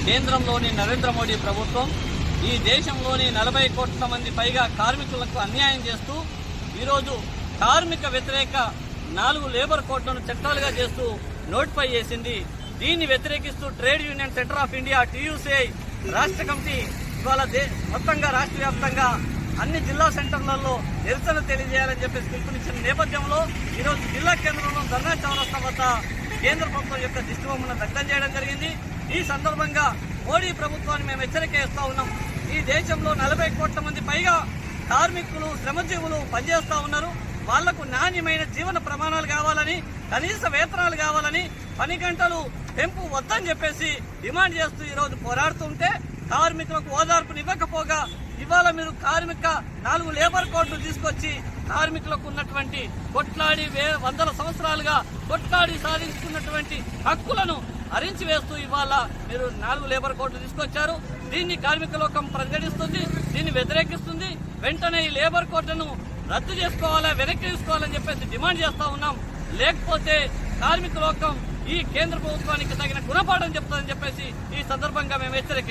కేంద్రంలోని నరేంద్ర మోడీ ప్రభుత్వం ఈ దేశంలోని 40 కోట్ల మంది పైగా కార్మికులకు అన్యాయం చేస్తూ ఈరోజు కార్మిక వ్యతిరేక 4 లేబర్ కోడ్లను చట్టాలుగా చేస్తూ నోటిఫై చేసింది. దీన్ని వ్యతిరేకిస్తూ trade union centre of India TUCI రాష్ట్ర కమిటీ ఇవాళ మొత్తంగా రాష్ట్ర వ్యాప్తంగా అన్ని జిల్లా సెంటర్లలో నిరసన తెలియజేయాలని చెప్పేసి పిలుపునిచ్చిన నేపథ్యంలో ఈరోజు జిల్లా కేంద్రంలో ధర్నా చౌరస్తా వద్ద కేంద్ర ప్రభుత్వం యొక్క దిష్టిబొమ్మను దగ్ధం చేయడం జరిగింది. ఈ సందర్భంగా మోడీ ప్రభుత్వాన్ని మేము హెచ్చరిక చేస్తా ఉన్నాం. ఈ దేశంలో 40 కోట్ల మంది పైగా కార్మికులు శ్రమజీవులు పనిచేస్తా ఉన్నారు. వాళ్లకు నాణ్యమైన జీవన ప్రమాణాలు కావాలని, కనీస వేతనాలు కావాలని, పని గంటలు పెంపు వద్దని చెప్పేసి డిమాండ్ చేస్తూ ఈరోజు పోరాడుతుంటే కార్మికులకు ఓదార్పునివ్వకపోగా ఇవాళ మీరు 4 లేబర్ కోడ్లు తీసుకొచ్చి కార్మికులకు ఉన్నటువంటి కొట్లాడి వందల సంవత్సరాలుగా కొట్లాడి సాధించుకున్నటువంటి హక్కులను హరించి వేస్తూ ఇవాళ మీరు 4 లేబర్ కోడ్లు తీసుకొచ్చారు. దీన్ని కార్మిక లోకం ప్రతిఘటిస్తుంది, దీన్ని వ్యతిరేకిస్తుంది. వెంటనే ఈ లేబర్ కోడ్లను రద్దు చేసుకోవాలా, వెనక్కి తీసుకోవాలని చెప్పేసి డిమాండ్ చేస్తా ఉన్నాం. లేకపోతే కార్మిక లోకం ఈ కేంద్ర ప్రభుత్వానికి తగిన గుణపాఠం చెప్తుందని చెప్పేసి ఈ సందర్భంగా మేము హెచ్చరిక